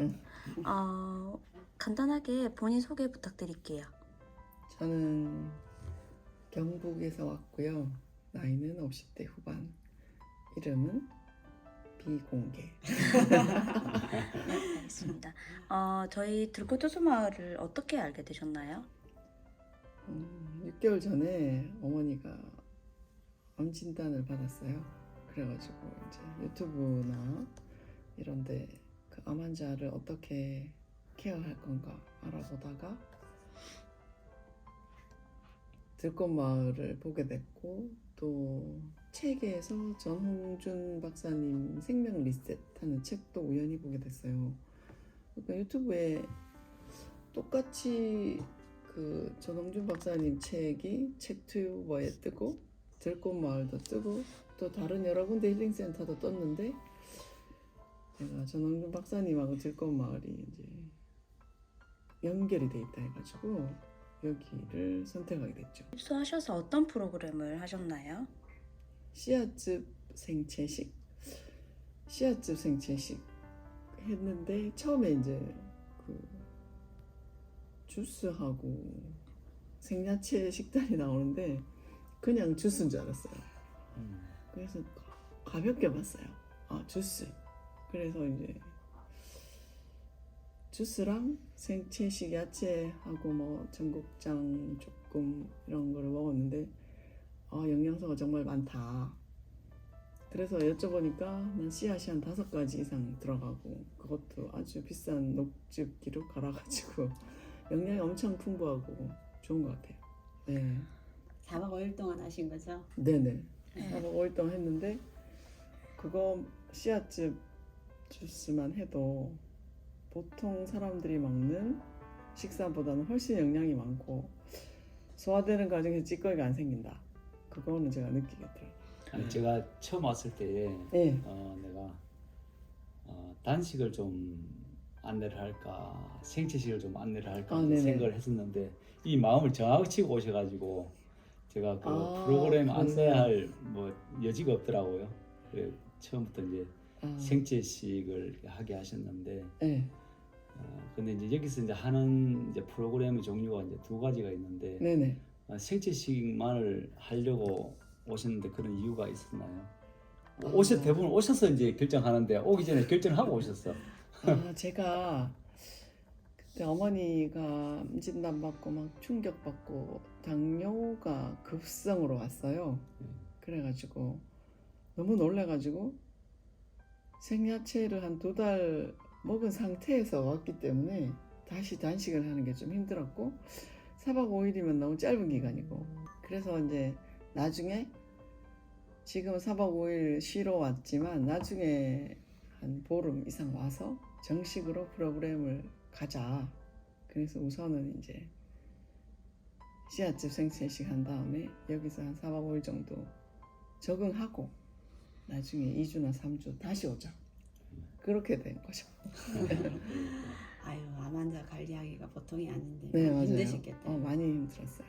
응. 간단하게 본인 소개 부탁드릴게요. 저는 경북에서 왔고요. 나이는 50대 후반. 이름은 비공개. 네, 알겠습니다. 저희 들꽃호수마을을 어떻게 알게 되셨나요? 6개월 전에 어머니가 암 진단을 받았어요. 그래가지고 이제 유튜브나 이런데 그 암 환자를 어떻게 케어할 건가 알아보다가 들꽃마을을 보게 됐고, 또 책에서 전홍준 박사님 생명 리셋하는 책도 우연히 보게 됐어요. 그러니까 유튜브에 똑같이 그 전홍준 박사님 책이 책튜버에 뜨고 들꽃마을도 뜨고 또 다른 여러 군데 힐링센터도 떴는데, 제가 전홍준 박사님하고 들꽃마을이 이제 연결이 돼 있다 해가지고 여기를 선택하게 됐죠. 입소하셔서 어떤 프로그램을 하셨나요? 씨앗즙 생채식 했는데, 처음에 이제 그 주스하고 생야채 식단이 나오는데 그냥 주스인 줄 알았어요. 그래서 가볍게 봤어요. 아, 주스. 그래서 이제 주스랑 생채식 야채하고 뭐 전국장 조금 이런 거를 먹었는데 영양소가 정말 많다. 그래서 여쭤보니까 난 씨앗이 한 5가지 이상 들어가고, 그것도 아주 비싼 녹즙기로 갈아가지고 영양이 엄청 풍부하고 좋은 것 같아요. 네. 4박 5일 동안 하신 거죠? 네네. 네. 4박 5일 동안 했는데, 그거 씨앗즙 주스만 해도 보통 사람들이 먹는 식사보다는 훨씬 영양이 많고 소화되는 과정에서 찌꺼기가 안 생긴다. 그거는 제가 느끼겠더라고요. 아니, 제가 처음 왔을 때 네. 내가 단식을 좀 안내를 할까 생채식을 좀 안내를 할까 네네. 생각을 했었는데 이 마음을 정하고 오셔가지고 제가 그 프로그램 그러세요. 안내할 뭐 여지가 없더라고요. 그래 처음부터 이제 생채식을 하게 하셨는데, 네. 근데 이제 여기서 이제 하는 이제 프로그램의 종류가 이제 2가지가 있는데, 네네. 생채식만을 하려고 오셨는데 그런 이유가 있었나요? 아. 대부분 오셔서 이제 결정하는데 오기 전에 결정하고 오셨어. 제가 그때 어머니가 진단 받고 막 충격받고 당뇨가 급성으로 왔어요. 그래가지고 너무 놀래가지고 생야채를 한 2달 먹은 상태에서 왔기 때문에 다시 단식을 하는 게 좀 힘들었고, 4박 5일이면 너무 짧은 기간이고, 그래서 이제 나중에 지금 4박 5일 쉬러 왔지만 나중에 한 보름 이상 와서 정식으로 프로그램을 가자. 그래서 우선은 이제 씨앗즙 생채식 한 다음에 여기서 한 4박 5일 정도 적응하고 나중에 2주나 3주 다시 오자. 그렇게 된 거죠. 아유, 암 환자 관리하기가 보통이 아닌데 네, 맞아요. 힘드셨겠다. 많이 힘들었어요.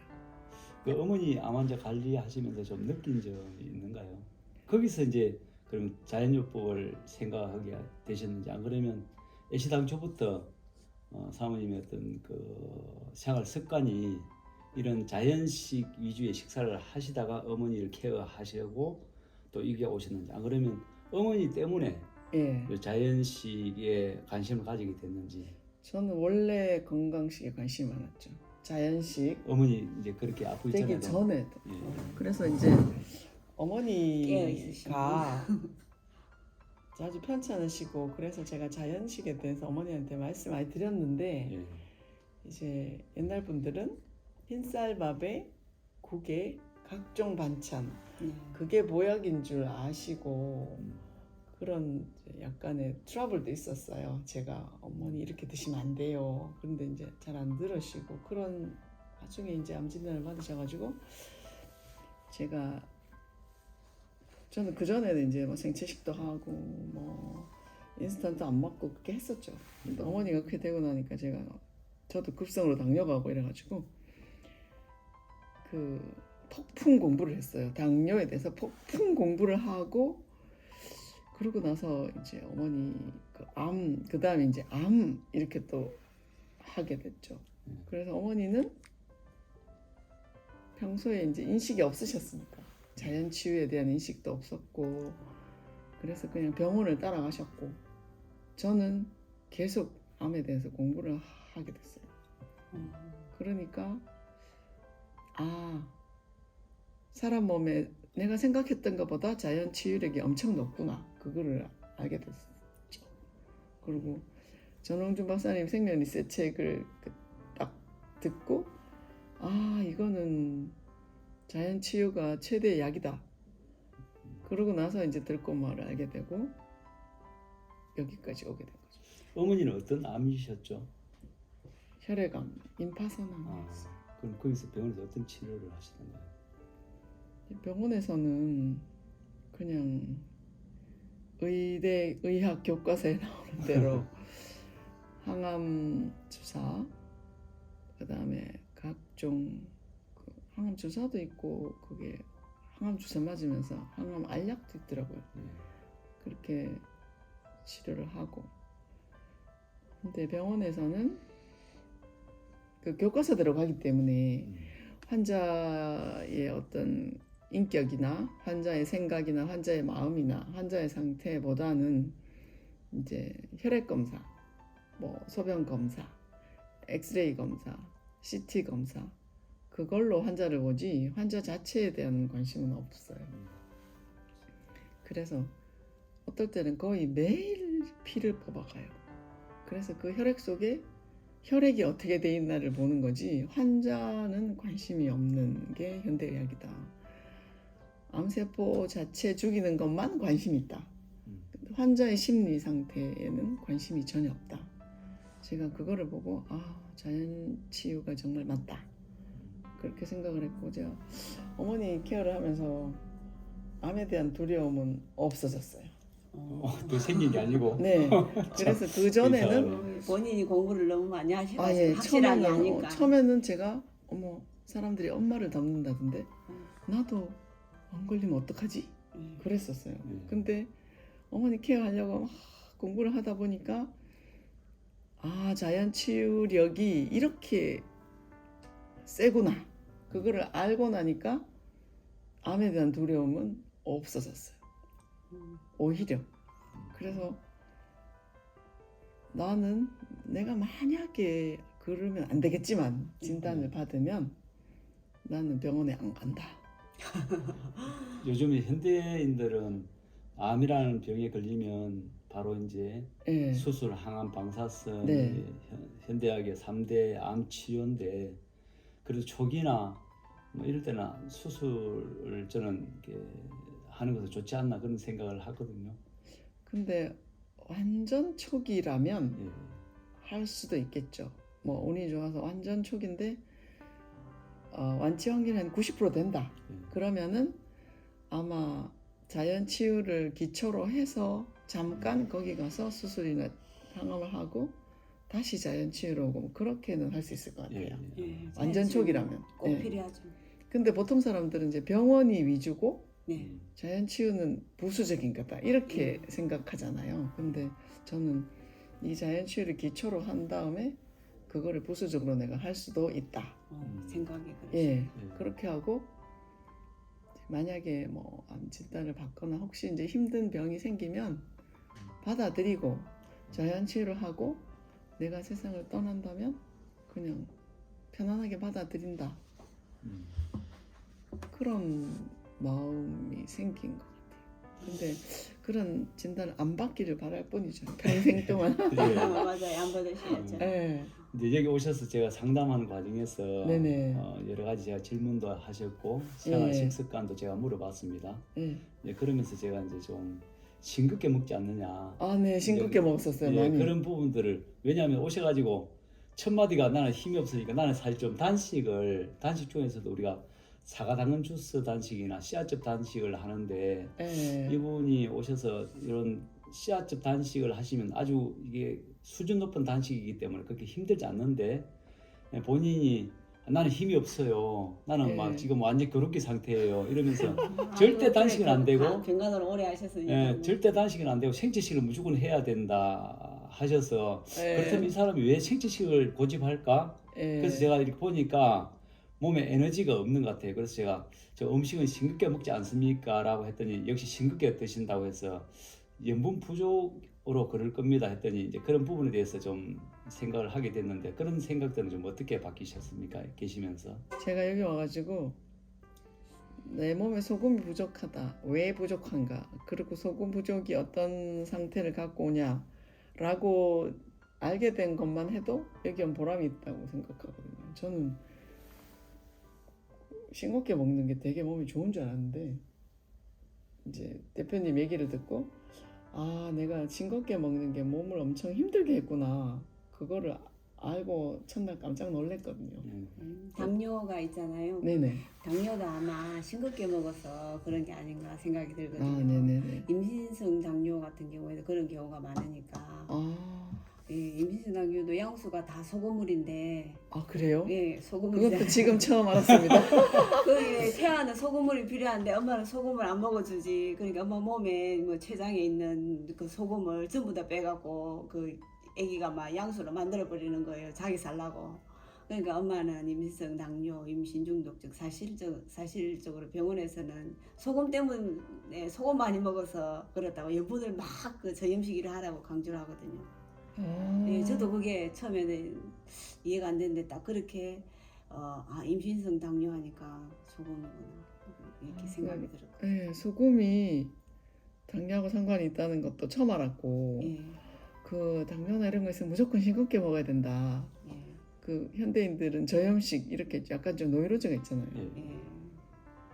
그 어머니 암 환자 관리하시면서 좀 느낀 점이 있는가요? 거기서 이제 그럼 자연요법을 생각하게 되셨는지, 안 그러면 애시당초부터 사모님의 어떤 그 생활 습관이 이런 자연식 위주의 식사를 하시다가 어머니를 케어하시려고 또 이게 오셨는지, 안 그러면 어머니 때문에 예. 자연식에 관심을 가지게 됐는지. 저는 원래 건강식에 관심이 많았죠. 자연식 어머니 이제 그렇게 아프기 되기 전에도. 전에도. 예. 그래서 이제 깨어있으시고. 어머니가 아주 편찮으시고, 그래서 제가 자연식에 대해서 어머니한테 말씀 많이 드렸는데, 예. 이제 옛날 분들은 흰쌀밥에 국에 각종 반찬, 그게 보약인 줄 아시고 그런 약간의 트러블도 있었어요. 제가 어머니 이렇게 드시면 안 돼요. 그런데 이제 잘 안 들으시고, 그런 나중에 이제 암 진단을 받으셔가지고 저는 그 전에는 이제 뭐 생채식도 하고 뭐 인스턴트 안 먹고 그렇게 했었죠. 근데 어머니가 그렇게 되고 나니까 저도 급성으로 당뇨가 오고 이래가지고 폭풍 공부를 했어요. 당뇨에 대해서 폭풍 공부를 하고, 그러고 나서 이제 어머니 그 다음에 이제 암 이렇게 또 하게 됐죠. 그래서 어머니는 평소에 이제 인식이 없으셨으니까 자연 치유에 대한 인식도 없었고 그래서 그냥 병원을 따라가셨고 저는 계속 암에 대해서 공부를 하게 됐어요. 그러니까 사람 몸에 내가 생각했던 것보다 자연 치유력이 엄청 높구나 그거를 알게 됐죠. 그리고 전홍준 박사님 생명리셋 책을 딱 듣고 이거는 자연 치유가 최대의 약이다. 그러고 나서 이제 들꽃마을을 알게 되고 여기까지 오게 된 거죠. 어머니는 어떤 암이셨죠? 혈액암, 임파선암이었어요. 그럼 거기서 병원에서 어떤 치료를 하시던가요? 병원에서는 그냥 의대 의학 교과서에 나오는 대로 항암 주사, 그다음에 각종 항암 주사도 있고 그게 항암 주사 맞으면서 항암 알약도 있더라고요. 그렇게 치료를 하고. 근데 병원에서는 그 교과서대로 가기 때문에 환자의 어떤 인격이나 환자의 생각이나 환자의 마음이나 환자의 상태보다는 이제 혈액 검사, 뭐 소변 검사, 엑스레이 검사, CT 검사 그걸로 환자를 보지 환자 자체에 대한 관심은 없어요. 그래서 어떨 때는 거의 매일 피를 뽑아가요. 그래서 그 혈액 속에 혈액이 어떻게 돼 있나를 보는 거지 환자는 관심이 없는 게 현대의학이다. 암세포 자체 죽이는 것만 관심이 있다. 환자의 심리 상태에는 관심이 전혀 없다. 제가 그거를 보고 자연 치유가 정말 맞다. 그렇게 생각을 했고 제가 어머니 케어를 하면서 암에 대한 두려움은 없어졌어요. 또 생긴 게 아니고. 네. 그래서 그 전에는 본인이 공부를 너무 많이 하셔가지고 확실하게 아니까. 처음에는 제가 사람들이 엄마를 닮는다던데 나도 안 걸리면 어떡하지? 그랬었어요. 근데 어머니 케어하려고 막 공부를 하다 보니까 자연 치유력이 이렇게 세구나. 그거를 알고 나니까 암에 대한 두려움은 없어졌어요. 오히려. 그래서 나는 내가 만약에 그러면 안 되겠지만 진단을 받으면 나는 병원에 안 간다. 요즘에 현대인들은 암이라는 병에 걸리면 바로 이제 네. 수술, 항암, 방사선, 네. 현대학의 3대 암 치료인데 그래도 초기나 뭐 이럴 때는 수술을 저는 이렇게 하는 것은 좋지 않나 그런 생각을 하거든요. 근데 완전 초기라면 예. 할 수도 있겠죠. 뭐 운이 좋아서 완전 초기인데 완치 확률이 한 90% 된다. 그러면은 아마 자연 치유를 기초로 해서 잠깐 거기 가서 수술이나 항암을 하고 다시 자연 치유로 오고 뭐 그렇게는 할 수 있을 것 같아요. 완전 초기라면. 꼭 네. 필요하죠. 근데 보통 사람들은 이제 병원이 위주고 네. 자연 치유는 부수적인 거다 이렇게 생각하잖아요. 근데 저는 이 자연 치유를 기초로 한 다음에 그거를 부수적으로 내가 할 수도 있다. 생각이 그러시죠. 예, 그렇게 하고 만약에 뭐 암 진단을 받거나 혹시 이제 힘든 병이 생기면 받아들이고 자연 치유를 하고 내가 세상을 떠난다면 그냥 편안하게 받아들인다. 그런 마음이 생긴 것 같아요. 근데 그런 진단을 안 받기를 바랄 뿐이죠. 평생 동안. 맞아요. 안 받으셔야죠. 네. 근데 여기 오셔서 제가 상담하는 과정에서 네네. 여러 가지 제가 질문도 하셨고 생활 예. 식습관도 제가 물어봤습니다. 네. 그러면서 제가 이제 좀 싱겁게 먹지 않느냐. 네, 싱겁게 먹었었어요. 예, 많이. 그런 부분들을 왜냐하면 오셔가지고 첫 마디가 나는 힘이 없으니까 나는 사실 좀 단식 중에서도 우리가 사과 당근 주스 단식이나 씨앗즙 단식을 하는데 네. 이분이 오셔서 이런 씨앗즙 단식을 하시면 아주 이게 수준 높은 단식이기 때문에 그렇게 힘들지 않는데 본인이 나는 힘이 없어요. 나는 네. 막 지금 완전 괴롭기 상태예요. 이러면서 절대 단식은 안 되고 병간호를 오래 하셨으니까. 예, 절대 단식은 안 되고 생체식을 무조건 해야 된다 하셔서 예. 그렇다면 이 사람이 왜 생체식을 고집할까? 예. 그래서 제가 이렇게 보니까 몸에 에너지가 없는 것 같아요. 그래서 제가 저 음식은 싱겁게 먹지 않습니까? 라고 했더니 역시 싱겁게 드신다고 해서 염분 부족으로 그럴 겁니다 했더니 이제 그런 부분에 대해서 좀 생각을 하게 됐는데 그런 생각들은 좀 어떻게 바뀌셨습니까? 계시면서. 제가 여기 와가지고 내 몸에 소금이 부족하다. 왜 부족한가? 그리고 소금 부족이 어떤 상태를 갖고 오냐라고 알게 된 것만 해도 여기 온 보람이 있다고 생각하거든요. 저는 싱겁게 먹는 게 되게 몸에 좋은 줄 알았는데 이제 대표님 얘기를 듣고 아 내가 싱겁게 먹는 게 몸을 엄청 힘들게 했구나. 그거를 알고 첫날 깜짝 놀랐거든요. 당뇨가 있잖아요. 네네. 당뇨도 아마 싱겁게 먹어서 그런 게 아닌가 생각이 들거든요. 아 네네네. 임신성 당뇨 같은 경우에도 그런 경우가 많으니까. 아, 예, 임신성 당뇨도 양수가 다 소금물인데, 아 그래요? 예, 소금물이. 그것도 지금 처음 알았습니다. 그 태아는 소금물이 필요한데 엄마는 소금을 안 먹어주지. 그러니까 엄마 몸에 뭐 췌장에 있는 그 소금을 전부 다 빼갖고 그 아기가 막 양수로 만들어 버리는 거예요. 자기 살라고. 그러니까 엄마는 임신성 당뇨, 임신 중독증 사실적으로 병원에서는 소금 때문에 소금 많이 먹어서 그렇다고 염분을 막 그 저염식이를 하라고 강조를 하거든요. 네, 저도 그게 처음에는 이해가 안 됐는데 딱 그렇게 임신성 당뇨 하니까 소금이구나 이렇게 생각이 들었고. 네, 소금이 당뇨하고 상관이 있다는 것도 처음 알았고 예, 그 당뇨나 이런 거 있으면 무조건 싱겁게 먹어야 된다. 예, 그 현대인들은 저염식 이렇게 약간 좀 노이로제가 있잖아요. 예. 예.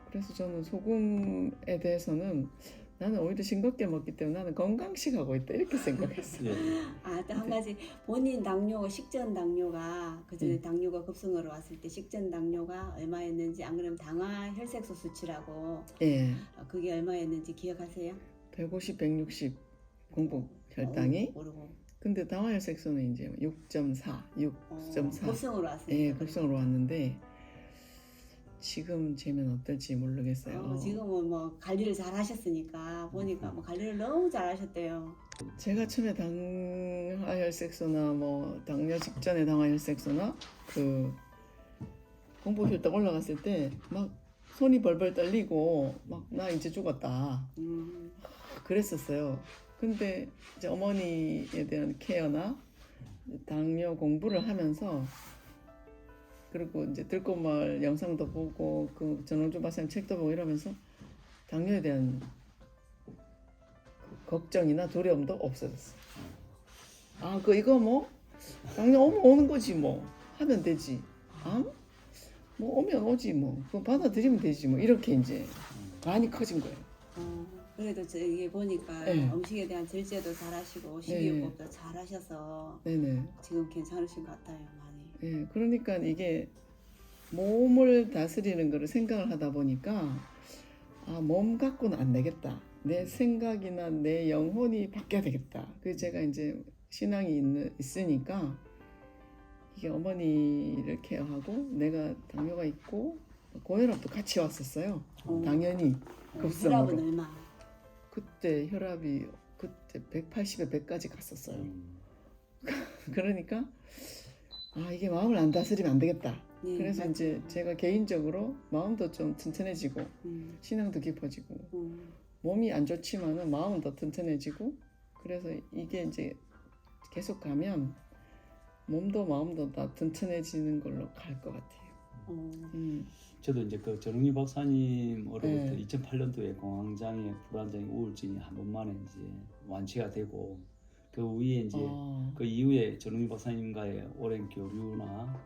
그래서 저는 소금에 대해서는 나는 오히려 싱겁게 먹기 때문에 나는 건강식하고 있다 이렇게 생각했어요. 예. 또 한 가지 본인 당뇨, 식전 당뇨가 그 전에 음. 당뇨가 급성으로 왔을 때 식전 당뇨가 얼마였는지 안 그러면 당화 혈색소 수치라고 예, 그게 얼마였는지 기억하세요? 150, 160 공복 혈당이. 모르고. 근데 당화혈색소는 이제 6.4, 6.4. 급성으로 왔을 때. 예, 급성으로 왔는데 지금 재면 어떨지 모르겠어요. 지금은 뭐 관리를 잘 하셨으니까 보니까 뭐 관리를 너무 잘 하셨대요. 제가 처음에 당화혈색소나 뭐 당뇨 직전에 당화혈색소나 그 공복혈당 올라갔을 때 막 손이 벌벌 떨리고 막 나 이제 죽었다 그랬었어요. 근데 이제 어머니에 대한 케어나 당뇨 공부를 하면서 그리고 이제 들꽃마을 영상도 보고 그 전원주 박사님 책도 보고 이러면서 당뇨에 대한 걱정이나 두려움도 없어졌어. 아, 이거 뭐 당뇨 오면 오는 거지 뭐 하면 되지. 뭐 오면 오지 뭐 그거 받아들이면 되지 뭐 이렇게 이제 많이 커진 거예요. 그래도 이게 보니까 네. 음식에 대한 절제도 잘 하시고 식이요법도 잘 하셔서 네네. 지금 괜찮으신 것 같아요, 많이. 예, 그러니까 이게 몸을 다스리는 거를 생각을 하다 보니까 몸 갖고는 안 되겠다. 내 생각이나 내 영혼이 바뀌어야 되겠다. 그래서 제가 이제 신앙이 있으니까 이게 어머니를 케어하고 내가 당뇨가 있고 고혈압도 같이 왔었어요. 당연히 급성으로. 혈압은 얼마? 그때 혈압이 그때 180에 100까지 갔었어요. 그러니까 이게 마음을 안 다스리면 안 되겠다. 네, 그래서 맞죠. 이제 제가 개인적으로 마음도 좀 튼튼해지고 신앙도 깊어지고 몸이 안 좋지만은 마음은 더 튼튼해지고 그래서 이게 이제 계속 가면 몸도 마음도 다 튼튼해지는 걸로 갈 것 같아요. 저도 이제 그 전웅희 박사님으로부터 네. 2008년도에 공황장애, 불안장애, 우울증이 한 번만에 이제 완치가 되고 그 위에 이제 그 이후에 전웅희 박사님과의 오랜 교류나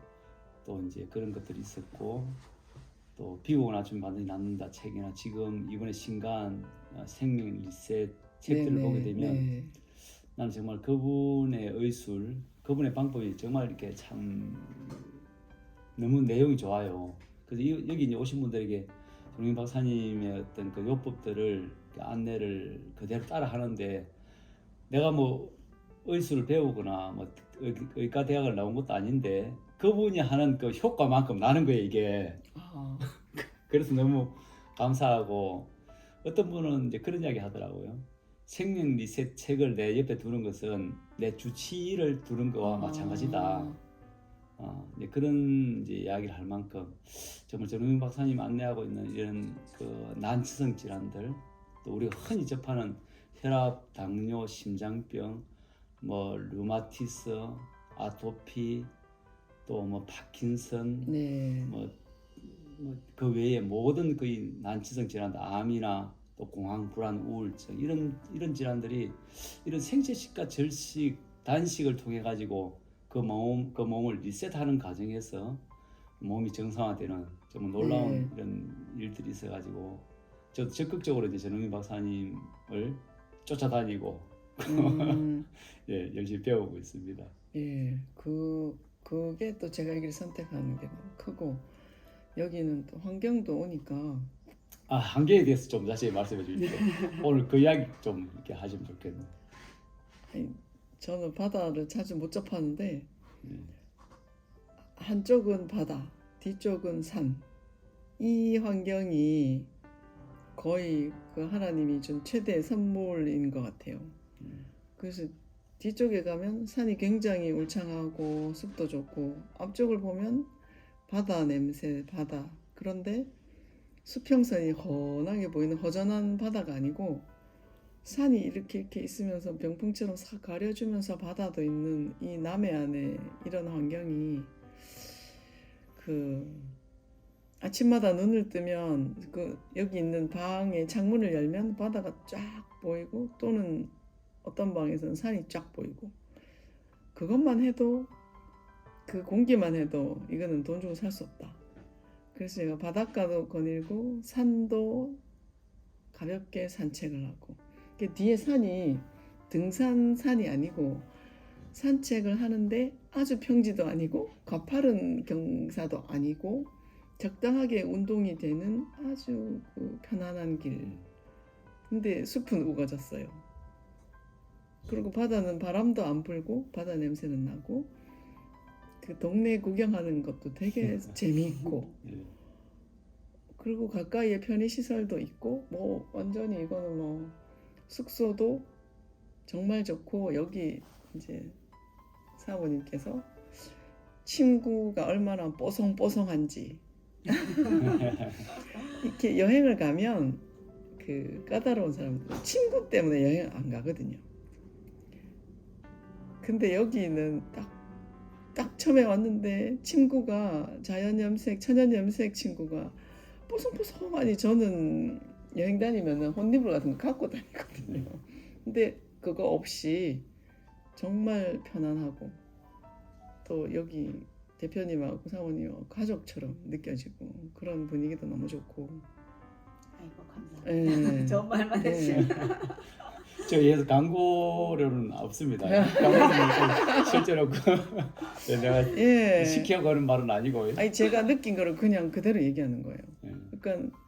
또 이제 그런 것들이 있었고 또 비공을 아침 반드시 낫는다 책이나 지금 이번에 신간 생명 리셋 책들을 네네, 보게 되면 네. 나는 정말 그분의 의술, 그분의 방법이 정말 이렇게 참 너무 내용이 좋아요. 그래서 여기 이제 오신 분들에게 정민 박사님의 어떤 그 요법들을 안내를 그대로 따라 하는데 내가 뭐 의술을 배우거나 뭐 의과 대학을 나온 것도 아닌데 그분이 하는 그 효과만큼 나는 거예요 이게. 아, 그래서 너무 감사하고 어떤 분은 이제 그런 이야기 하더라고요. 생명 리셋 책을 내 옆에 두는 것은 내 주치의를 두는 거와 마찬가지다. 이제 그런 이제 이야기를 할 만큼 정말 전우영 박사님 안내하고 있는 이런 그 난치성 질환들, 또 우리가 흔히 접하는 혈압, 당뇨, 심장병, 뭐 류마티스, 아토피, 또 뭐 파킨슨, 네. 뭐 그 외에 모든 그 난치성 질환, 암이나 또 공황 불안, 우울증 이런 질환들이 이런 생체식과 절식, 단식을 통해 가지고 그 몸을 리셋하는 과정에서 몸이 정상화되는 정말 놀라운 네. 이런 일들이 있어가지고 저도 적극적으로 이제 전우민 박사님을 쫓아다니고 예, 열심히 배우고 있습니다. 예, 그게 또 제가 여기를 선택하는 게 너무 크고, 여기는 또 환경도 오니까, 한계에 대해서 좀 자세히 말씀해 주십시오. 오늘 그 이야기 좀 이렇게 하시면 좋겠네요. 아니, 저는 바다를 자주 못 접하는데, 네. 한쪽은 바다, 뒤쪽은 산. 이 환경이 거의 그 하나님이 준 최대의 선물인 것 같아요. 그래서 뒤쪽에 가면 산이 굉장히 울창하고 숲도 좋고, 앞쪽을 보면 바다 냄새, 바다. 그런데 수평선이 훤하게 보이는 허전한 바다가 아니고, 산이 이렇게 있으면서 병풍처럼 싹 가려주면서 바다도 있는 이 남해안의 이런 환경이, 그 아침마다 눈을 뜨면 그 여기 있는 방의 창문을 열면 바다가 쫙 보이고, 또는 어떤 방에서는 산이 쫙 보이고, 그것만 해도, 그 공기만 해도 이거는 돈 주고 살 수 없다. 그래서 제가 바닷가도 거닐고 산도 가볍게 산책을 하고, 그 뒤에 산이 등산산이 아니고 산책을 하는데 아주 평지도 아니고 가파른 경사도 아니고 적당하게 운동이 되는 아주 그 편안한 길. 근데 숲은 우거졌어요. 그리고 바다는 바람도 안 불고 바다 냄새는 나고, 그 동네 구경하는 것도 되게 재미있고, 예. 그리고 가까이에 편의시설도 있고, 뭐 완전히 이거는 뭐 숙소도 정말 좋고, 여기 이제 사모님께서 친구가 얼마나 뽀송뽀송한지 이렇게 여행을 가면 그 까다로운 사람들 친구 때문에 여행 안 가거든요. 근데 여기는 딱 처음에 왔는데 친구가 자연염색, 천연염색 친구가 뽀송뽀송하니, 저는 여행 다니면 혼니물 같은 거 갖고 다니거든요. 근데 그거 없이 정말 편안하고, 또 여기 대표님하고 사모님하고 가족처럼 느껴지고, 그런 분위기도 너무 좋고. 아이고 감사합니다. 예. 좋은 말만 예. 해주시면. 저희에서 광고료는 없습니다. 광고료는 실제로 내가 예. 시키려고 하는 말은 아니고. 아니, 제가 느낀 거를 그냥 그대로 얘기하는 거예요. 예. 그러니까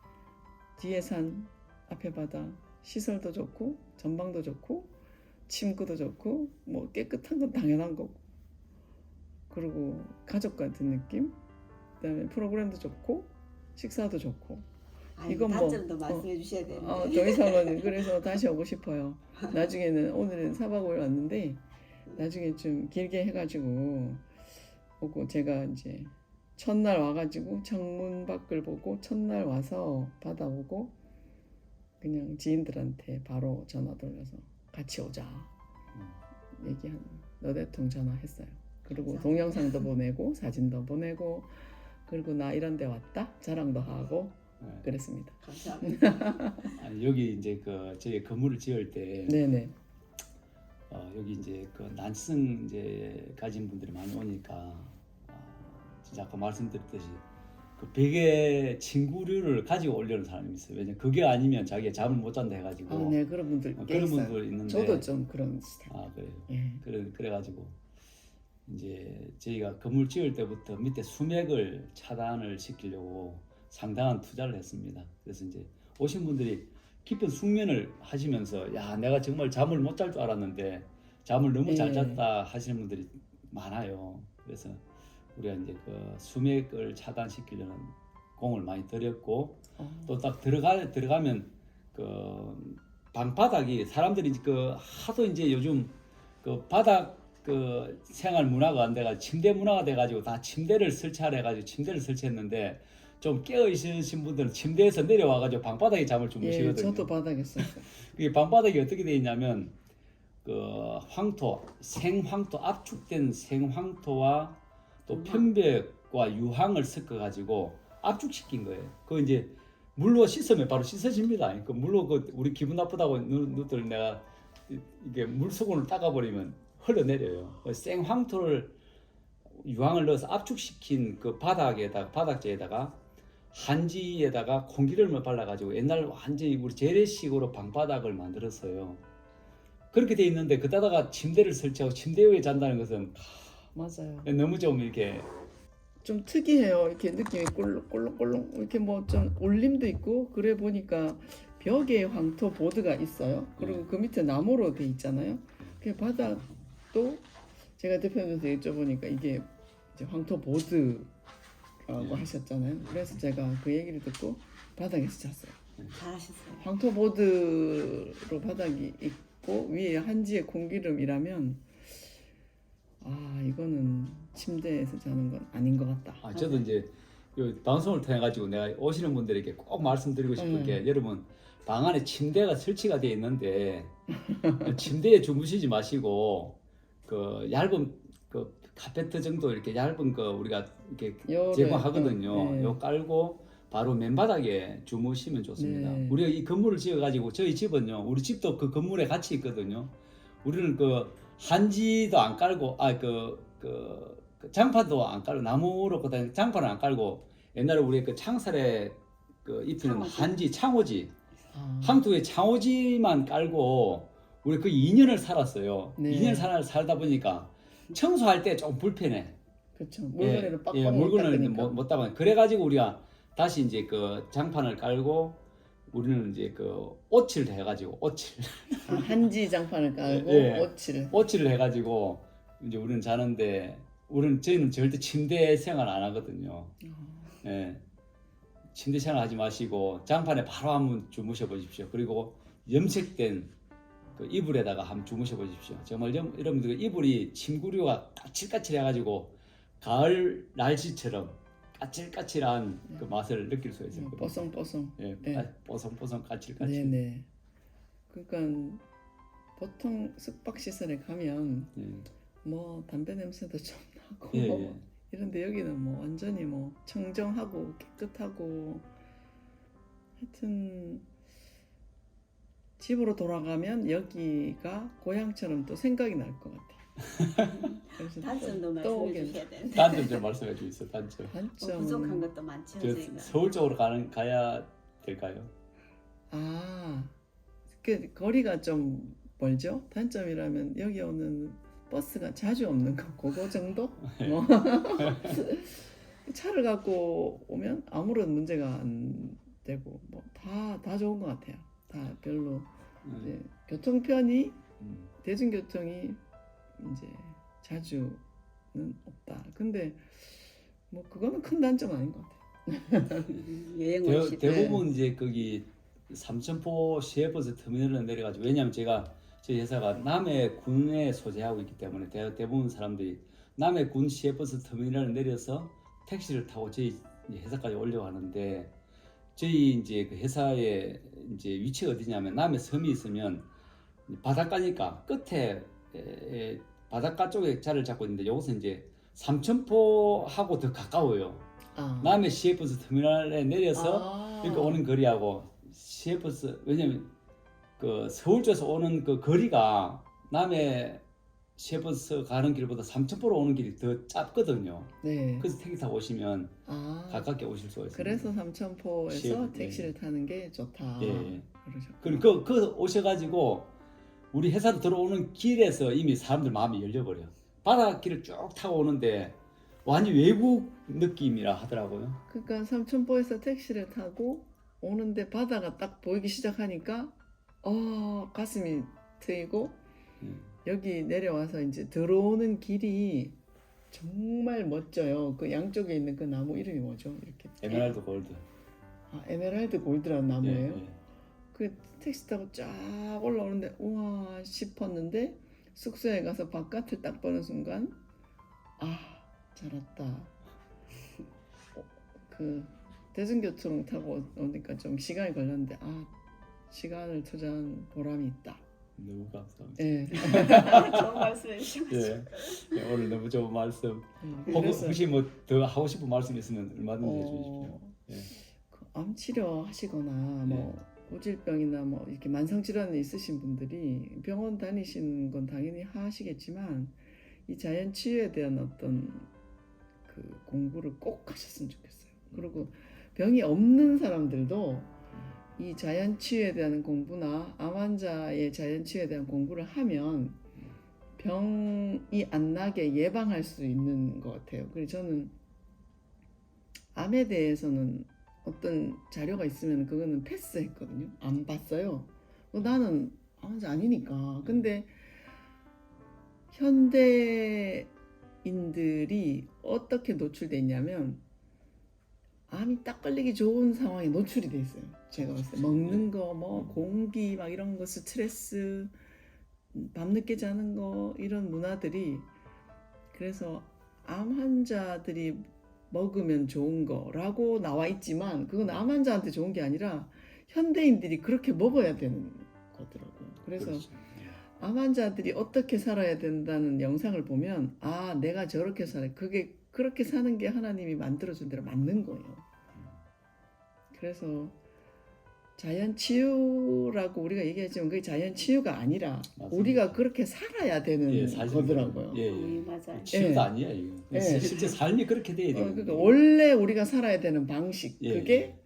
뒤에 산, 앞에 바다, 시설도 좋고 전망도 좋고 침구도 좋고, 뭐 깨끗한 건 당연한 거고, 그리고 가족 같은 느낌, 그다음에 프로그램도 좋고 식사도 좋고. 이건 뭐, 단점도 말씀해 주셔야 되는데. 더 이상은 그래서 다시 오고 싶어요. 나중에는, 오늘은 4박 5일 왔는데 나중에 좀 길게 해가지고 오고, 제가 이제 첫날 와가지고 창문 밖을 보고 첫날 와서 바다 보고 그냥 지인들한테 바로 전화 돌려서 같이 오자 얘기한 몇 통 전화했어요. 그리고 감사합니다. 동영상도 보내고 사진도 보내고, 그리고 나 이런 데 왔다 자랑도 하고 예. 그랬습니다. 감사합니다. 아니, 여기 이제 그 저희 건물을 지을 때 네네. 여기 이제 그 난치성 이제 가진 분들이 많이 오니까 진짜 아까 말씀드렸듯이 그 베개 침구류를 가지고 오려는 사람이 있어요. 왜냐 그게 아니면 자기가 잠을 못 잔다 해가지고. 네, 그런 분들 꽤 그런 있어요. 분들 있는데. 저도 좀 그런 스타일. 그래요. 예. 그래가지고 이제 저희가 건물 지을 때부터 밑에 수맥을 차단을 시키려고 상당한 투자를 했습니다. 그래서 이제 오신 분들이 깊은 숙면을 하시면서, 야, 내가 정말 잠을 못 잘 줄 알았는데 잠을 너무 잘 예. 잤다 하시는 분들이 많아요. 그래서 우리가 이제 그 수맥을 차단시키려는 공을 많이 들였고 또 딱 들어가면 그 방바닥이 사람들이 그 하도 이제 요즘 그 바닥 그 생활 문화가 안 돼가지고 침대 문화가 돼가지고 다 침대를 설치하려 해가지고 침대를 설치했는데 좀 깨어 있으신 분들은 침대에서 내려와가지고 방바닥에 잠을 예, 주무시거든요. 저도 바닥에 썼어요. 이 방바닥이 어떻게 되어 있냐면 그 황토, 생황토, 압축된 생황토와 또 편백과 유황을 섞어가지고 압축시킨 거예요. 그 이제 물로 씻으면 바로 씻어집니다. 그 물로 그 우리 기분 나쁘다고 누들 내가 이게 물수건을 닦아버리면 흘러내려요. 그 생황토를 유황을 넣어서 압축시킨 그 바닥재에다가 한지에다가 콩기름을 발라가지고 옛날 완전히 우리 재래식으로 방바닥을 만들었어요. 그렇게 돼 있는데 그따다가 침대를 설치하고 침대 위에 잔다는 것은 맞아요. 너무 좀 이렇게 좀 특이해요. 이렇게 느낌이 꼴록꼴록 이렇게 뭐 좀 울림도 있고 그래 보니까 벽에 황토 보드가 있어요. 그리고 그 밑에 나무로 돼 있잖아요. 그 바닥도 제가 대표님한테 여쭤보니까 이게 이제 황토 보드라고 하셨잖아요. 그래서 제가 그 얘기를 듣고 바닥에서 잤어요. 잘하셨어요. 황토 보드로 바닥이 있고 위에 한지에 공기름이라면 이거는 침대에서 자는 건 아닌 것 같다. 저도 이제 이 방송을 통해 가지고 내가 오시는 분들에게 꼭 말씀드리고 싶은 게 여러분 방 안에 침대가 설치가 되어 있는데 침대에 주무시지 마시고 그 얇은 그 카페트 정도 이렇게 얇은 거 우리가 이렇게 요래, 제공하거든요. 네. 요 깔고 바로 맨바닥에 주무시면 좋습니다. 네. 우리가 이 건물을 지어 가지고 저희 집은요. 우리 집도 그 건물에 같이 있거든요. 우리는 그 한지도 안 깔고 그 장판도 안 깔고 나무로 그다음 장판을 안 깔고 옛날에 우리 그 창살에 그 입히는 창호지. 한지 창호지 아, 항토에 창호지만 깔고 우리 그 2년을 살았어요. 네. 2년 살다 보니까 청소할 때 좀 불편해. 그렇죠. 물건에는 빡빡 물건을 닦으니까. 못 담아. 그래가지고 우리가 다시 이제 그 장판을 깔고 우리는 이제 그 오칠을 해가지고 한지 장판을 깔고 예. 오칠. 오칠을 해가지고 이제 우리는 자는데 저희는 절대 침대 생활 안 하거든요. 예. 침대 생활 하지 마시고 장판에 바로 한번 주무셔 보십시오. 그리고 염색된 그 이불에다가 한번 주무셔 보십시오. 정말 여러분들 이불이 침구류가 까칠까칠해가지고 가을 날씨처럼 까칠까칠한 그 맛을 느낄 수 있을 겁니다. 뽀송뽀송. 예, 네. 뽀송뽀송 까칠까칠. 네네. 그러니까 보통 숙박 시설에 가면 예. 뭐 담배 냄새도 좀 나고 예, 예. 이런데 여기는 뭐 완전히 뭐 청정하고 깨끗하고 하여튼 집으로 돌아가면 여기가 고향처럼 또 생각이 날 것 같아요. 그래서 단점도 또 말씀해 오겠네. 주셔야 되는데. 단점 좀 말씀해 주세요. 단점. 부족한 단점은 것도 많죠. 저 저희가. 서울 쪽으로 가야 될까요? 그 거리가 좀 멀죠? 단점이라면 여기 오는 버스가 자주 없는 거 그거 정도? 뭐 차를 갖고 오면 아무런 문제가 안 되고 뭐 다 좋은 것 같아요. 다 별로 이제 교통편이 대중교통이 이제 자주는 없다. 근데 뭐 그거는 큰 단점 아닌 것 같아요. 여행 오실 때 대부분 이제 거기 삼천포 시외버스 터미널에 내려가지고 왜냐하면 저희 회사가 남해군에 소재하고 있기 때문에 대부분 사람들이 남해군 시외버스 터미널에 내려서 택시를 타고 저희 회사까지 올려가는데 저희 이제 그 회사의 이제 위치가 어디냐면 남해 섬이 있으면 바닷가니까 끝에 바닷가 쪽에 자리를 잡고 있는데 여기서 이제 삼천포하고 더 가까워요. 남해 시외버스 터미널에 내려서 이렇게 오는 거리하고 시외버스 왜냐면 그 서울 쪽에서 오는 그 거리가 남해 시외버스 가는 길보다 삼천포로 오는 길이 더 짧거든요. 네. 그래서 택시 타고 오시면 가깝게 오실 수가 있습니다. 그래서 삼천포에서 시외- 택시를 타는 게 좋다. 예. 그러셨구나. 그럼 그 오셔가지고 우리 회사로 들어오는 길에서 이미 사람들 마음이 열려버려. 바닷길을 쭉 타고 오는데 완전 외국 느낌이라 하더라고요. 그러니까 삼천포에서 택시를 타고 오는데 바다가 딱 보이기 시작하니까 가슴이 트이고 여기 내려와서 이제 들어오는 길이 정말 멋져요. 그 양쪽에 있는 그 나무 이름이 뭐죠? 이렇게 에메랄드 골드. 에메랄드 골드라는 나무예요. 예, 예. 그 택시 타고 쫙 올라오는데 우와 싶었는데 숙소에 가서 바깥을 딱 보는 순간 잘 왔다. 그 대중교통 타고 오니까 좀 시간이 걸렸는데 시간을 투자한 보람이 있다. 너무 감사합니다. 예. 좋은 말씀해 주셔가지고. 예. 예, 오늘 너무 좋은 말씀. 그래서 혹시 뭐 더 하고 싶은 말씀 있으면 얼마든지 해주십시오. 예. 암 치료하시거나 뭐 고질병이나 뭐 이렇게 만성 질환이 있으신 분들이 병원 다니시는 건 당연히 하시겠지만 이 자연 치유에 대한 어떤 그 공부를 꼭 하셨으면 좋겠어요. 그리고 병이 없는 사람들도 이 자연 치유에 대한 공부나 암 환자의 자연 치유에 대한 공부를 하면 병이 안 나게 예방할 수 있는 것 같아요. 그래서 저는 암에 대해서는 어떤 자료가 있으면 그거는 패스했거든요. 안 봤어요. 나는 암 환자 아니니까. 근데 현대인들이 어떻게 노출돼 있냐면 암이 딱 걸리기 좋은 상황에 노출이 돼 있어요. 제가 봤을 때 먹는 거, 뭐 공기 막 이런 거, 스트레스, 밤늦게 자는 거 이런 문화들이 그래서 암 환자들이 먹으면 좋은 거라고 나와 있지만 그건 암 환자한테 좋은 게 아니라 현대인들이 그렇게 먹어야 되는 거더라고요. 그래서 그렇죠. 암 환자들이 어떻게 살아야 된다는 영상을 보면 내가 저렇게 살아. 그게 그렇게 사는 게 하나님이 만들어준 대로 맞는 거예요. 그래서 자연 치유라고 우리가 얘기하지만 그게 자연 치유가 아니라 맞습니다. 우리가 그렇게 살아야 되는 예, 사실 거더라고요. 예, 예. 맞아요. 치유도 예. 아니야 이거. 예. 실제 삶이 그렇게 돼야 돼요. 그러니까 원래 우리가 살아야 되는 방식 예, 그게 예.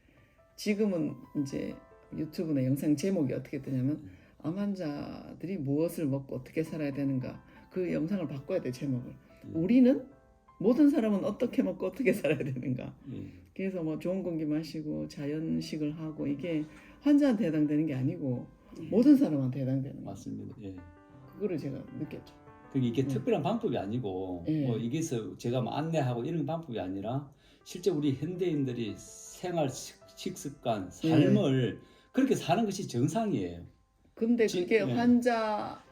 지금은 이제 유튜브나 영상 제목이 어떻게 되냐면 암 환자들이 무엇을 먹고 어떻게 살아야 되는가 그 영상을 바꿔야 돼 제목을. 우리는 모든 사람은 어떻게 먹고 어떻게 살아야 되는가. 예. 그래서 뭐 좋은 공기 마시고 자연식을 하고 이게 환자한테 해당되는 게 아니고 모든 사람한테 해당되는 거예요. 맞습니다. 예. 그거를 제가 느꼈죠. 이게 특별한 방법이 아니고 예. 뭐 이게서 제가 뭐 안내하고 이런 방법이 아니라 실제 우리 현대인들이 생활 식습관 삶을 그렇게 사는 것이 정상이에요. 근데 그게 예. 환자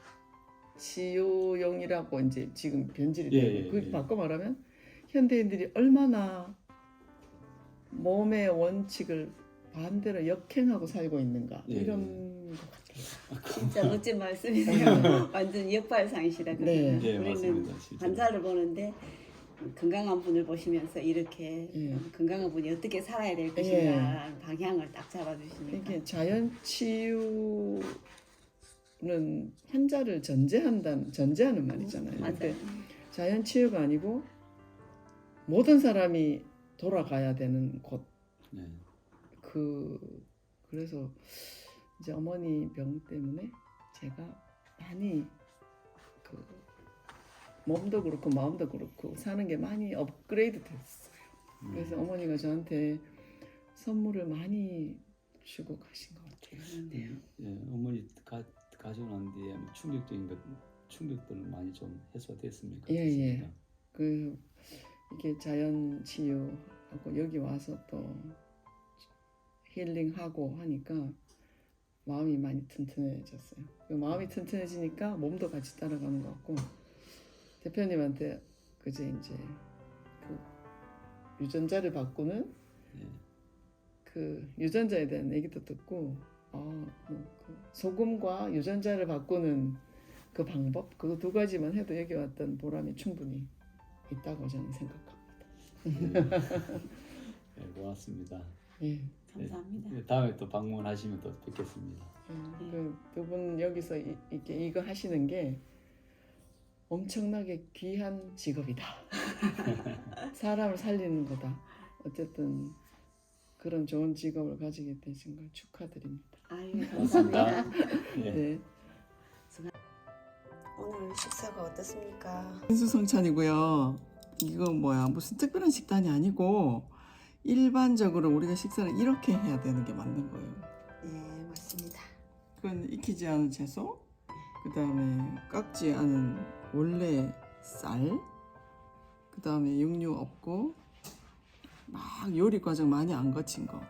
치유용이라고 이제 지금 변질이 예, 되고 예, 그렇게 예. 바꿔 말하면 현대인들이 얼마나 몸의 원칙을 반대로 역행하고 살고 있는가 예, 이런 것 같아요. 진짜 멋진 말씀이네요. 완전 역발상이시다. 네. 예, 우리는 맞습니다. 진짜. 환자를 보는데 건강한 분을 보시면서 이렇게 예. 건강한 분이 어떻게 살아야 될 것인가 방향을 딱 잡아주시니까. 이게 자연 치유는 환자를 전제하는 말이잖아요. 맞아요. 근데 자연 치유가 아니고 모든 사람이 돌아가야 되는 곳. 네. 그래서 이제 어머니 병 때문에 제가 많이 그 몸도 그렇고 마음도 그렇고 사는 게 많이 업그레이드 됐어요. 그래서 어머니가 저한테 선물을 많이 주고 가신 것 같아요. 네. 예, 어머니 가지고 난 뒤에 충격들은 많이 좀 해소가 됐습니까? 예, 예. 이게 자연 치유하고 여기 와서 또 힐링하고 하니까 마음이 많이 튼튼해졌어요. 마음이 튼튼해지니까 몸도 같이 따라가는 것 같고 대표님한테 그제 이제 그 유전자를 바꾸는 예. 그 유전자에 대한 얘기도 듣고 그 소금과 유전자를 바꾸는 그 방법 그 두 가지만 해도 여기 왔던 보람이 충분히 있다고 저는 생각합니다. 예, 고맙습니다. 예. 감사합니다. 예, 다음에 또 방문하시면 또 뵙겠습니다. 두 분 여기서 이거 하시는 게 엄청나게 귀한 직업이다. 사람을 살리는 거다. 어쨌든 그런 좋은 직업을 가지게 되신 걸 축하드립니다. 아유, 고맙습니다. 감사합니다. 예. 네. 오늘 식사가 어떻습니까? 인수성찬이고요. 이거 무슨 특별한 식단이 아니고 일반적으로 우리가 식사를 이렇게 해야 되는 게 맞는 거예요. 네, 맞습니다. 그건 익히지 않은 채소, 그 다음에 깎지 않은 원래 쌀, 그 다음에 육류 없고 막 요리 과정 많이 안 거친 거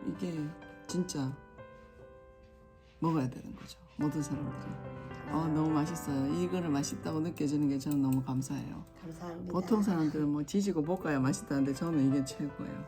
이게 진짜 먹어야 되는 거죠. 모든 사람들이. 너무 맛있어요. 이거를 맛있다고 느껴지는 게 저는 너무 감사해요. 감사합니다. 보통 사람들은 뭐 지지고 볶아야 맛있다는데 저는 이게 최고예요.